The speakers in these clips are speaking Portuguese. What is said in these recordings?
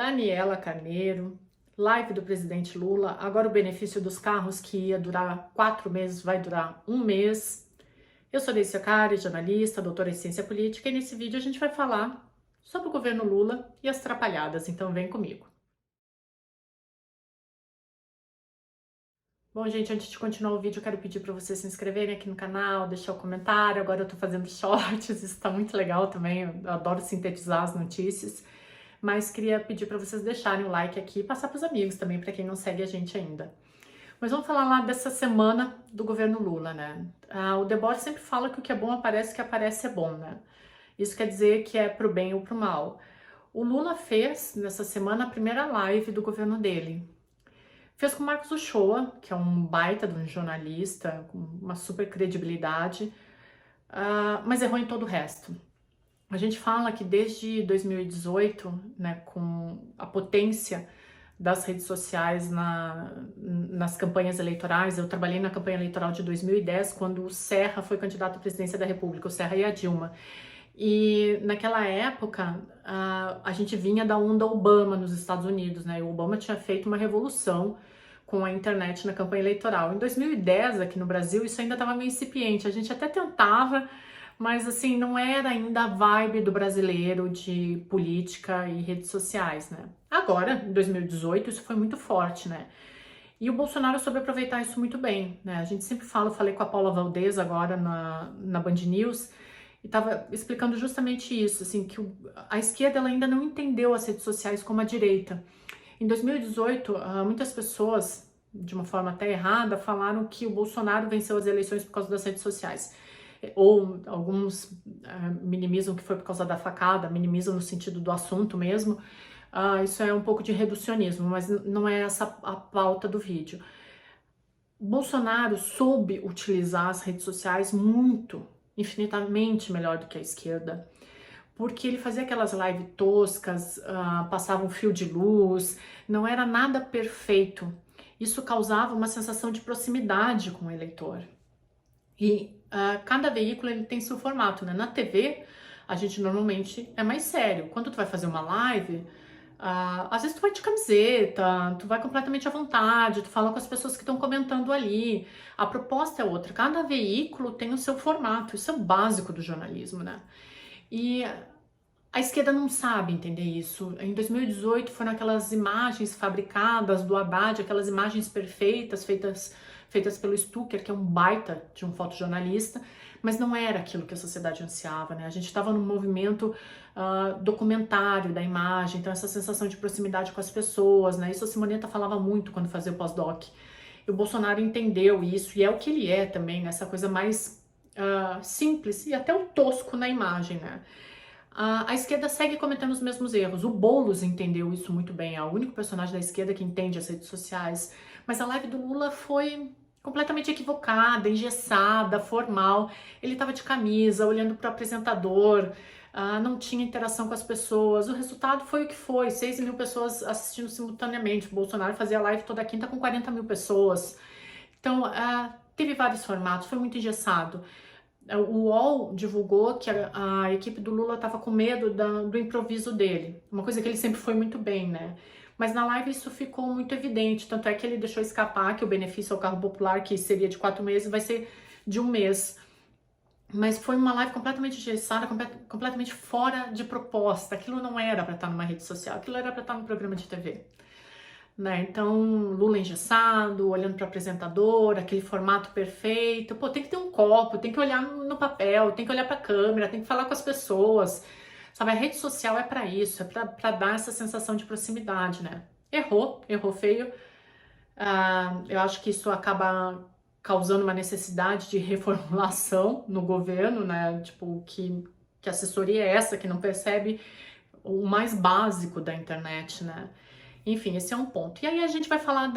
Daniela Carneiro, live do presidente Lula, agora o benefício dos carros que ia durar 4 meses vai durar 1 mês. Eu sou Deícia Cari, jornalista, doutora em ciência política, e nesse vídeo a gente vai falar sobre o governo Lula e as trapalhadas, então vem comigo. Bom, gente, antes de continuar o vídeo, eu quero pedir para vocês se inscreverem aqui no canal, deixar o comentário. Agora eu tô fazendo shorts, isso tá muito legal também, eu adoro sintetizar as notícias. Mas queria pedir para vocês deixarem o like aqui e passar para os amigos também, para quem não segue a gente ainda. Mas vamos falar lá dessa semana do governo Lula, né? O Debord sempre fala que o que é bom aparece, o que aparece é bom, né? Isso quer dizer que é pro bem ou pro mal. O Lula fez, nessa semana, a primeira live do governo dele. Fez com o Marcos Uchoa, que é um baita de um jornalista, com uma super credibilidade, mas errou em todo o resto. A gente fala que desde 2018, né, com a potência das redes sociais nas campanhas eleitorais, eu trabalhei na campanha eleitoral de 2010, quando o Serra foi candidato à presidência da República, o Serra e a Dilma. E naquela época, a gente vinha da onda Obama nos Estados Unidos, né? O Obama tinha feito uma revolução com a internet na campanha eleitoral. Em 2010, aqui no Brasil, isso ainda estava meio incipiente. A gente até tentava, mas assim, não era ainda a vibe do brasileiro de política e redes sociais, né? Agora, em 2018, isso foi muito forte, né? E o Bolsonaro soube aproveitar isso muito bem, né? A gente sempre fala, eu falei com a Paula Valdez agora na Band News, e estava explicando justamente isso, assim, que a esquerda ela ainda não entendeu as redes sociais como a direita. Em 2018, muitas pessoas, de uma forma até errada, falaram que o Bolsonaro venceu as eleições por causa das redes sociais. Ou alguns minimizam que foi por causa da facada, minimizam no sentido do assunto mesmo. Isso é um pouco de reducionismo, mas não é essa a pauta do vídeo. Bolsonaro soube utilizar as redes sociais muito, infinitamente melhor do que a esquerda, porque ele fazia aquelas lives toscas, passava um fio de luz, não era nada perfeito. Isso causava uma sensação de proximidade com o eleitor. E cada veículo ele tem seu formato, né? Na TV, a gente normalmente é mais sério. Quando tu vai fazer uma live, às vezes tu vai de camiseta, tu vai completamente à vontade, tu fala com as pessoas que estão comentando ali. A proposta é outra. Cada veículo tem o seu formato. Isso é o básico do jornalismo, né? E a esquerda não sabe entender isso. Em 2018 foram aquelas imagens fabricadas do Haddad, aquelas imagens perfeitas, feitas pelo Stucker, que é um baita de um fotojornalista, mas não era aquilo que a sociedade ansiava, né? A gente estava num movimento documentário da imagem, então essa sensação de proximidade com as pessoas, né? Isso a Simonetta falava muito quando fazia o pós-doc. E o Bolsonaro entendeu isso, e é o que ele é também, né? Essa coisa mais simples e até o tosco na imagem, né? A esquerda segue cometendo os mesmos erros. O Boulos entendeu isso muito bem, é o único personagem da esquerda que entende as redes sociais. Mas a live do Lula foi completamente equivocada, engessada, formal. Ele estava de camisa, olhando para o apresentador, não tinha interação com as pessoas. O resultado foi o que foi: 6 mil pessoas assistindo simultaneamente. O Bolsonaro fazia live toda quinta com 40 mil pessoas. Então, teve vários formatos, foi muito engessado. O UOL divulgou que a equipe do Lula estava com medo do improviso dele, uma coisa que ele sempre foi muito bem, né? Mas na live isso ficou muito evidente, tanto é que ele deixou escapar que o benefício ao carro popular, que seria de 4 meses, vai ser de 1 mês. Mas foi uma live completamente engessada, completamente fora de proposta. Aquilo não era para estar numa rede social, aquilo era para estar num programa de TV. Né? Então, Lula engessado, olhando para o apresentador, aquele formato perfeito. Pô, tem que ter um copo, tem que olhar no papel, tem que olhar para a câmera, tem que falar com as pessoas. Sabe, a rede social é para isso, é para dar essa sensação de proximidade, né? Errou feio. Eu acho que isso acaba causando uma necessidade de reformulação no governo, né? Tipo, que assessoria é essa que não percebe o mais básico da internet, né? Enfim, esse é um ponto. E aí a gente vai falar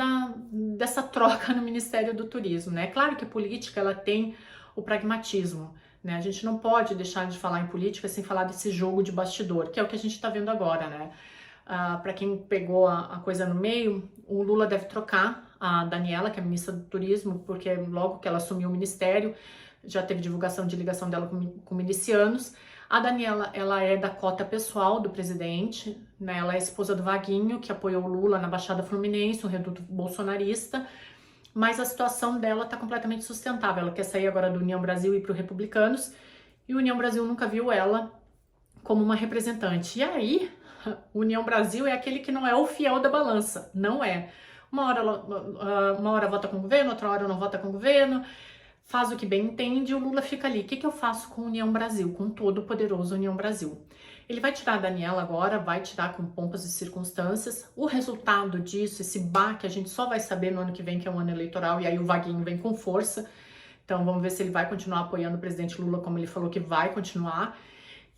dessa troca no Ministério do Turismo, né? Claro que a política, ela tem o pragmatismo, né? A gente não pode deixar de falar em política sem falar desse jogo de bastidor, que é o que a gente tá vendo agora, né? Para quem pegou a coisa no meio, o Lula deve trocar a Daniela, que é a ministra do Turismo, porque logo que ela assumiu o ministério, já teve divulgação de ligação dela com milicianos. A Daniela, ela é da cota pessoal do presidente, né? Ela é esposa do Vaguinho, que apoiou o Lula na Baixada Fluminense, um reduto bolsonarista, mas a situação dela tá completamente sustentável. Ela quer sair agora do União Brasil e ir para o Republicanos, e o União Brasil nunca viu ela como uma representante. E aí, o União Brasil é aquele que não é o fiel da balança, não é. Uma hora vota com o governo, outra hora não vota com o governo, faz o que bem entende, e o Lula fica ali. O que eu faço com a União Brasil, com o todo poderoso União Brasil? Ele vai tirar a Daniela agora, vai tirar com pompas e circunstâncias. O resultado disso, esse baque, a gente só vai saber no ano que vem, que é um ano eleitoral, e aí o Vaguinho vem com força. Então vamos ver se ele vai continuar apoiando o presidente Lula, como ele falou que vai continuar.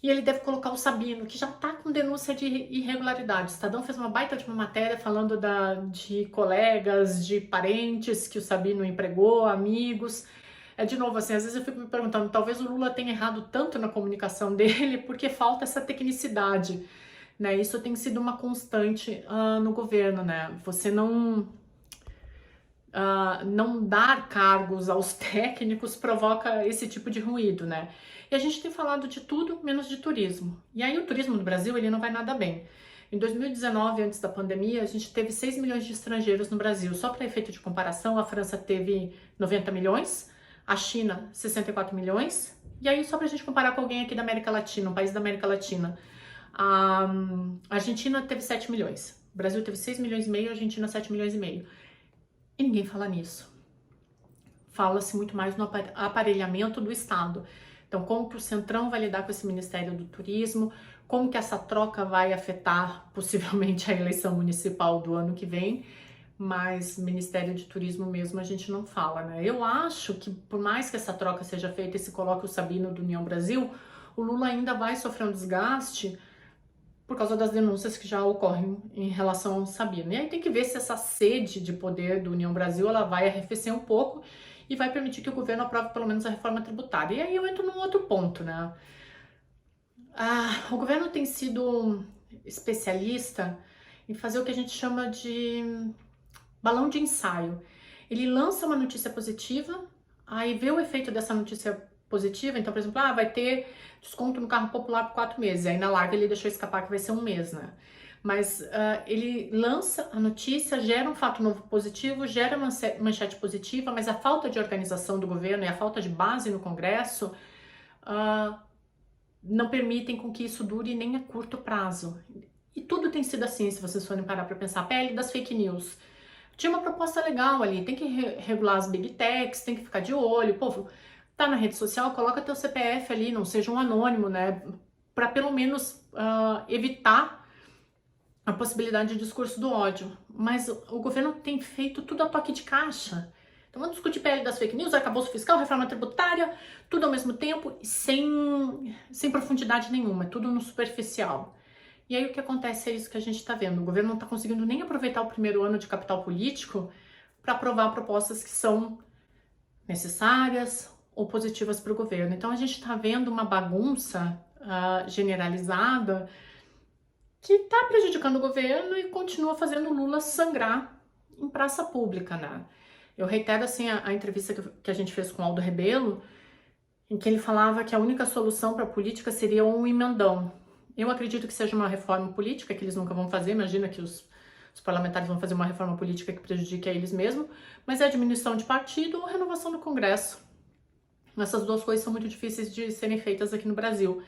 E ele deve colocar o Sabino, que já tá com denúncia de irregularidade. O Estadão fez uma baita de uma matéria falando de colegas, de parentes que o Sabino empregou, amigos. De novo, assim, às vezes eu fico me perguntando, talvez o Lula tenha errado tanto na comunicação dele porque falta essa tecnicidade, né? Isso tem sido uma constante no governo, né? Você não dar cargos aos técnicos provoca esse tipo de ruído, né? E a gente tem falado de tudo menos de turismo. E aí o turismo no Brasil, ele não vai nada bem. Em 2019, antes da pandemia, a gente teve 6 milhões de estrangeiros no Brasil. Só para efeito de comparação, a França teve 90 milhões, a China 64 milhões. E aí, só para a gente comparar com alguém aqui da América Latina, um país da América Latina, a Argentina teve 7 milhões. O Brasil teve 6 milhões e meio, a Argentina 7 milhões e meio. E ninguém fala nisso. Fala-se muito mais no aparelhamento do Estado. Então, como que o Centrão vai lidar com esse Ministério do Turismo? Como que essa troca vai afetar, possivelmente, a eleição municipal do ano que vem? Mas Ministério de Turismo mesmo a gente não fala, né? Eu acho que, por mais que essa troca seja feita e se coloque o Sabino do União Brasil, o Lula ainda vai sofrer um desgaste por causa das denúncias que já ocorrem em relação ao Sabino. E aí tem que ver se essa sede de poder do União Brasil ela vai arrefecer um pouco e vai permitir que o governo aprove pelo menos a reforma tributária. E aí eu entro num outro ponto, né? O governo tem sido especialista em fazer o que a gente chama de balão de ensaio. Ele lança uma notícia positiva, aí vê o efeito dessa notícia positiva, então, por exemplo, vai ter desconto no carro popular por 4 meses, aí na live ele deixou escapar que vai ser 1 mês, né? Mas ele lança a notícia, gera um fato novo positivo, gera manchete positiva, mas a falta de organização do governo e a falta de base no Congresso não permitem com que isso dure nem a curto prazo. E tudo tem sido assim, se vocês forem parar para pensar. A pele das fake news. Tinha uma proposta legal ali, tem que regular as big techs, tem que ficar de olho. Povo, tá na rede social, coloca teu CPF ali, não seja um anônimo, né? Para pelo menos evitar a possibilidade de discurso do ódio. Mas o governo tem feito tudo a toque de caixa. Então vamos discutir PL das fake news, arcabouço fiscal, reforma tributária, tudo ao mesmo tempo, sem profundidade nenhuma, tudo no superficial. E aí o que acontece é isso que a gente está vendo. O governo não está conseguindo nem aproveitar o primeiro ano de capital político para aprovar propostas que são necessárias ou positivas para o governo. Então a gente está vendo uma bagunça generalizada que está prejudicando o governo e continua fazendo o Lula sangrar em praça pública, né? Eu reitero assim a entrevista que a gente fez com o Aldo Rebelo, em que ele falava que a única solução para a política seria um emendão. Eu acredito que seja uma reforma política, que eles nunca vão fazer, imagina que os parlamentares vão fazer uma reforma política que prejudique a eles mesmos, mas é diminuição de partido ou renovação do Congresso. Essas duas coisas são muito difíceis de serem feitas aqui no Brasil.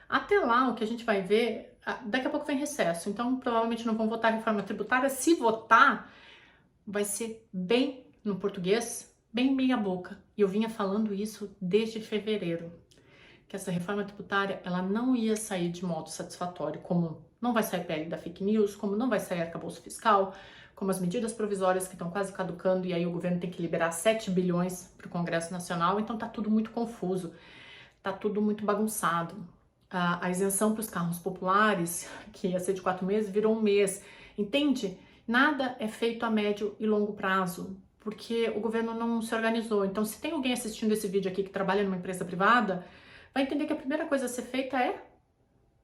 Até lá, o que a gente vai ver, daqui a pouco vem recesso, então provavelmente não vão votar a reforma tributária. Se votar, vai ser bem, no português, bem meia boca. E eu vinha falando isso desde fevereiro, que essa reforma tributária, ela não ia sair de modo satisfatório, como não vai sair PL da fake news, como não vai sair arcabouço fiscal, como as medidas provisórias que estão quase caducando e aí o governo tem que liberar 7 bilhões para o Congresso Nacional, então tá tudo muito confuso, tá tudo muito bagunçado. A isenção para os carros populares, que ia ser de 4 meses, virou 1 mês, entende? Nada é feito a médio e longo prazo, porque o governo não se organizou. Então, se tem alguém assistindo esse vídeo aqui que trabalha numa empresa privada, vai entender que a primeira coisa a ser feita é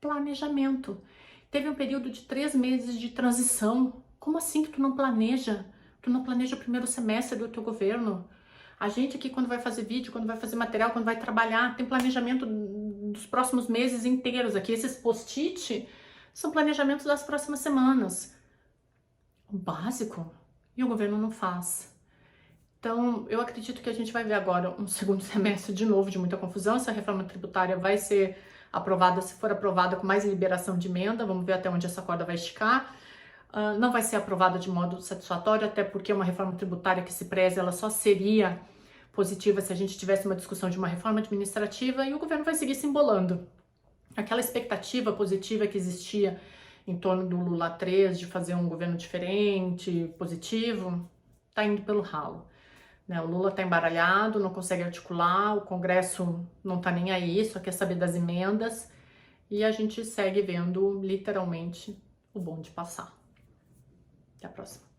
planejamento. Teve um período de 3 meses de transição. Como assim que tu não planeja? Tu não planeja o primeiro semestre do teu governo? A gente aqui, quando vai fazer vídeo, quando vai fazer material, quando vai trabalhar, tem planejamento dos próximos meses inteiros aqui. Esses post-it são planejamentos das próximas semanas. O básico. E o governo não faz. Então, eu acredito que a gente vai ver agora um segundo semestre de novo de muita confusão. Essa reforma tributária vai ser aprovada, se for aprovada, com mais liberação de emenda. Vamos ver até onde essa corda vai esticar. Não vai ser aprovada de modo satisfatório, até porque uma reforma tributária que se preze, ela só seria positiva se a gente tivesse uma discussão de uma reforma administrativa, e o governo vai seguir se embolando. Aquela expectativa positiva que existia em torno do Lula 3, de fazer um governo diferente, positivo, tá indo pelo ralo. Né? O Lula tá embaralhado, não consegue articular, o Congresso não tá nem aí, só quer saber das emendas, e a gente segue vendo, literalmente, o bonde passar. Até a próxima.